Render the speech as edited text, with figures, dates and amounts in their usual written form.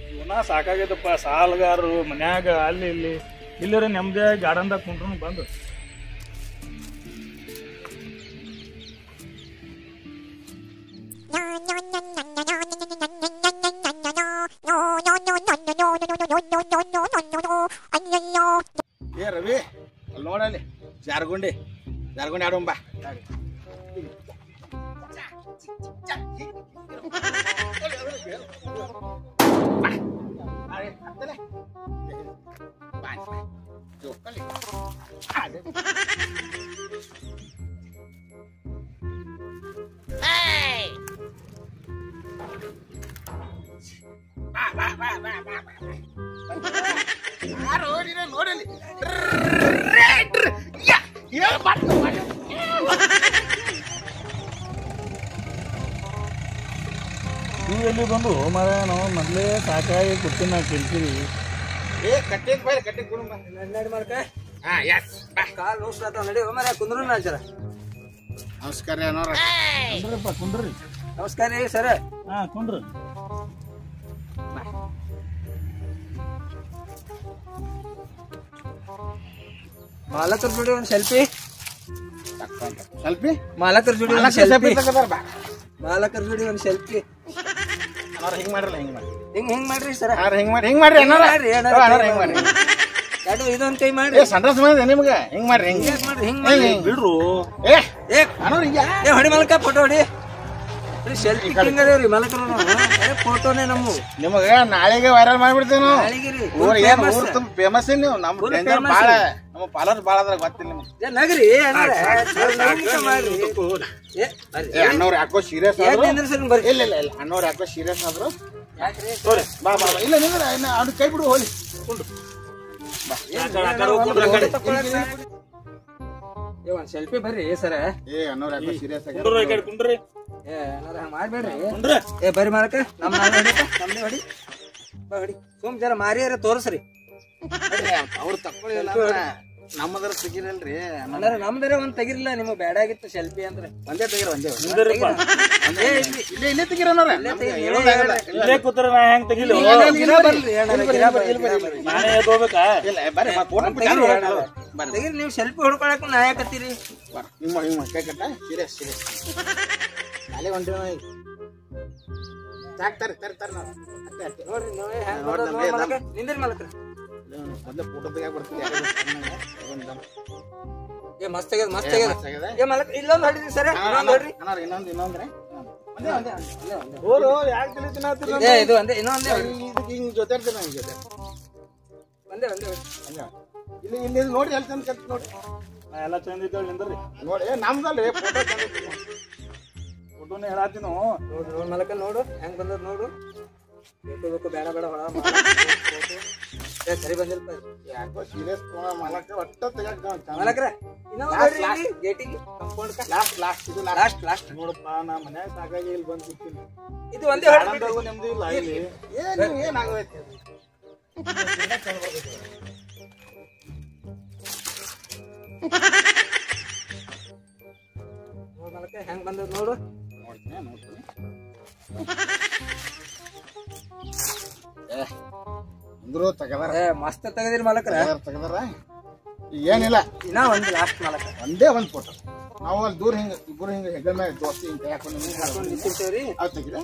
ಜೀವನ ಸಾಕಾಗೈತಪ್ಪ. ಸಾಲಗಾರರು ಮನ್ಯಾಗ ಅಲ್ಲಿ ಇಲ್ಲಿ ಇಲ್ಲರ ನೆಮ್ಮದಿ ಗಾರ್ಡನ್ದಾಗ ಕುಂಡ್ರು ಬಂದು ಏ ರವಿ ಅಲ್ಲಿ ನೋಡಲ್ಲಿ ಜಾರ್ಗುಂಡಿ ಆಡೋಣ ಬಾ. ನೋಡಲಿ ನೀವು ಎಲ್ಲಿ ಬಂದು ಮರ ನಾವು ಮೊದಲೇ ಸಾಕಾಗಿ ಕೂತೀನಿ ನಾವು ಕೇಳ್ತೀವಿ. ಏ ಕಟ್ಟಿಗೆ ಬಾಯ್ ಕಟ್ಟಿಗೆ ಕೊಡು ನಡಿ ಮಾಡ್ಕ. ಹಾ ಎಸ್ ಕಾಲ್ ನೋಡ್ಸ್ಲಾತ ನಡಿ ಮರ ಕುಂದ್ರು ನಾ ಜರ. ನಮಸ್ಕಾರ ಅನ್ನೋರ ಕುಂಡ್ರಪ್ಪ ಕುಂಡ್ರಿ. ನಮಸ್ಕಾರ ರೀ ಸರ್. ಹಾ ಕುಂಡ್ರಿ. ಮಾಲಕರ ಜೋಡಿ ಒಂದು ಸೆಲ್ಫಿ. ಸೆಲ್ಫಿ ಮಾಲಕರ ಜೋಡಿ ಒಂದು ಸೆಲ್ಫಿ. ಮಾಲಕರ ಜೋಡಿ ಒಂದು ಸೆಲ್ಫಿ. ಅನ್ನೋರ ಹಿಂಗ್ ಮಾಡ್ರಲ್ಲ ಹಿಂಗ್ ಮಾಡಿ ಹಿಂಗ್ ಮಾಡ್ರಿ ಸರ್. ಹಿಂಗ್ ಮಾಡ್ರಿ ಅನ್ನೋರ ಹಿಂಗ್ ಮಾಡ್ರಿ ಎರಡು ಇದೊಂದ್ ಕೈ ಮಾಡ್ರಿ. ಏ ಸಂಡ್ರಸ್ ಮಾಡಿದೆ ನಿಮ್ಗೆ ಹಿಂಗ್ ಮಾಡ್ರಿ ಹಿಂಗ್ ಮಾಡ್ರಿ ಹಿಂಗ್ ಮಾಡ್ರಿ ಬಿಡ್ರು. ಏ ಅನ್ನೋರ್ ಏ ಹೊಡಿ ಮಾಲಕ ಫೋಟೋ ಹೊಡಿ. ಸೆಲ್ಫಿ ಹಿಂಗ್ ಅದೇವ್ರಿ ಮಾಲಕರು. ಫೋಟೋನೇ ನಮ್ಮ ನಿಮಗ ನಾಳೆಗೆ ವೈರಲ್ ಮಾಡ್ಬಿಡ್ತೀವಿ ನಾವು. ನಾಳೆಗಿರಿ ಊರ್ ಏನ್ ಊರ್ ತುಂಬ ಫೇಮಸ್ ನೀವು. ನಮ್ಮ ಡೇಂಜರ್ ಬಾಳ ನಮ್ಮ ಫಾಲೋವರ್ಸ್ ಬಾಳ ಅದ್ರ ಗೊತ್ತಿಲ್ಲ ನಿಮ್ಗೆ. ನಗರಿ ಮಾಡ್ರಿ. ಏ ಅಣ್ಣವ್ರು ಯಾಕೋ ಸೀರಿಯಸ್ ಆದ್ರು. ಬರ್ರಿ. ಇಲ್ಲ ಇಲ್ಲ ಇಲ್ಲ ಅಣ್ಣವ್ರು ಯಾಕೋ ಸೀರಿಯಸ್ ಆದ್ರು. ಯಾಕ್ರಿ ಬಾ ಬಾ ಇಲ್ಲ ನಿಂದ್ರ ಅವ್ನ ಕೈ ಬಿಡು ಹೋಲಿ. ಒಂದ್ ಸೆಲ್ಫಿ ಬರ್ರಿ ಸರ. ಏ ಅಣ್ಣವ್ರು ಯಾಕೋ ಸೀರಿಯಸ್ ಆಗಿ ಕುಂಡ್ರಿ. ಏ ಏನಾರ ಹಂಗ ಮಾಡ್ಬೇಡ್ರಿ. ಏ ಬರ್ರಿ ಮಾರಕ ನಮ್ ನಮ್ದೇ ಹೊಡಿ ಬಾ ಹೊಡಿ. ಸುಮ್ ಜರ ಮಾರಿಯಾರ ತೋರ್ಸ್ರಿ. ಅವ್ರು ತಕ್ಕೊಳ್ಳಿಲ್ಲ ನಮ್ಮದ್ರ ತೆಗಿರಲ್ರಿ. ಅಣ್ಣಾರ ನಮ್ದರೆ ಒಂದ್ ತೆಗಿರ್ಲಿಲ್ಲ ನಿಮಗ್ ಬೇಡ ಆಗಿತ್ತು ಸೆಲ್ಫಿ ಅಂದ್ರೆ. ಒಂದೇ ತೆಗಿರ ಒಂದೇ ಇಲ್ಲೇ ಇಲ್ಲೇ ತೆಗಿರೋರ ಇಲ್ಲೇ ಕೂತ್ರ ನಾ ಹೆಂಗ್ ತೆಗಿಲಿ? ನಾನೇ ಎದ್ದೋಗ್ಬೇಕಾ? ಇಲ್ಲ ಬರ್ರಿ ತೆಗಿರಿ. ನೀವು ಸೆಲ್ಫಿ ಹೊಡ್ಕೊಳಕ್ ನಾ ಯಾಕತ್ತೀರಿ? ಹಿಂಗ್ ಕೈ ಕಟ್ಟ ಸೀರಿಯಸ್ ನಾಳೆ ಹೊಂಟೇವ ಸಾಕ್ ತರಿ ತರಿ ತರಿ ನಾವು ಅಟ್ಟೆ ಅಟ್ಟೆ ನೋಡ್ರಿ ನಿಂದ್ರಿ ಮಾಲಕ್ರ. ಮೊದ್ಲು ಫೋಟೋ ತೆಗಿಯಾಕ ಬರ್ತೀನಿ. ಏ ಮಸ್ತ್ ಆಗ್ಯದ ಮಸ್ತ್ ಆಗ್ಯದ. ಏ ಮಾಲಕ್ ಇಲ್ಲೊಂದು ಹೊಡಿದ್ರಿ ಸರ. ಇನ್ನೊಂದು ಹೊಡ್ರಿ. ಇನ್ನೊಂದ್ರೆ ಏ ಇದು ಒಂದೇ ಇನ್ನೊಂದೇ ಹಿಂಗ್ ಜೊತೆ ಇರ್ತೀನಿ ಹಿಂಗ್ ಜೊತೆ ಒಂದೇ ಒಂದೇ ಇಲ್ಲಿ ಇಲ್ಲಿ ನೋಡಿ ಅಲ್ಲಿ ತಂದು ಕಟ್ ನೋಡಿ. ನಾ ಎಲ್ಲ ಚಂದ ಇದ್ದೇವೆ ನಿಂದ್ರಿ. ನೋಡಿ ನಮ್ದಲ್ರಿ ಫೋಟೋ ಚಂದ. ಫೋಟೋನೇ ಹೇಳತ್ತೀನಿ. ನೋಡು ನೋಡ್ ಮಲಕ ನೋಡು ಹೆಂಗ್ ಬಂದದ ನೋಡು. ಬೇಕು ಬೇಡ ಬೇಡ ಹೊಳ ಸರಿ ಬಂದಿಲ್ಪ. ಯಾಕೋ ಸೀರಿಯಸ್ ಮಲಕ ಒಟ್ಟ ತೆಗಿಯಾಕ ಮಲಕ್ರ ಗೇಟಿಗೆ ಲಾಸ್ಟ್ ಲಾಸ್ಟ್ ಇದು ಲಾಸ್ಟ್ ಲಾಸ್ಟ್ ನೋಡಪ್ಪ ನಾ ಮನ್ಯಾಗ ಸಾಕಾಗಿ ಇಲ್ಲಿ ಬಂದು ಕೂತೀನಿ. ಇದು ಒಂದೇ ಹೊಡೆದು ನೆಮ್ಮದಿ ಇಲ್ಲ ಇಲ್ಲಿ. ಏನಾಗೈತಿ ಮಲಕ ಹೆಂಗ್ ಬಂದದ ನೋಡು. ನೋಡ್ತೀನಿ ಅಂದ್ರು ತಗದಾರ. ಮಸ್ತ್ ತೆಗದಿರಿ ಮಲಕ್ರ. ತಗದಾರ ಏನಿಲ್ಲ. ಇನ್ನ ಒಂದ್ ಲಾಸ್ಟ್ ಮಲಕ ಒಂದೇ ಒಂದ್ ಫೋಟೋ. ನಾವು ಅಲ್ಲಿ ದೂರ ಹಿಂಗ ಇಬ್ಬರು ಹಿಂಗ ಹೆಗಲ ಮೇಲೆ ದೋಸ್ತಿ ಹಿಂಗ ಹಾಕೊಂಡು ನಿಂತಿರ್ತೇವ್ರಿ. ಅದು ತೆಗಿದ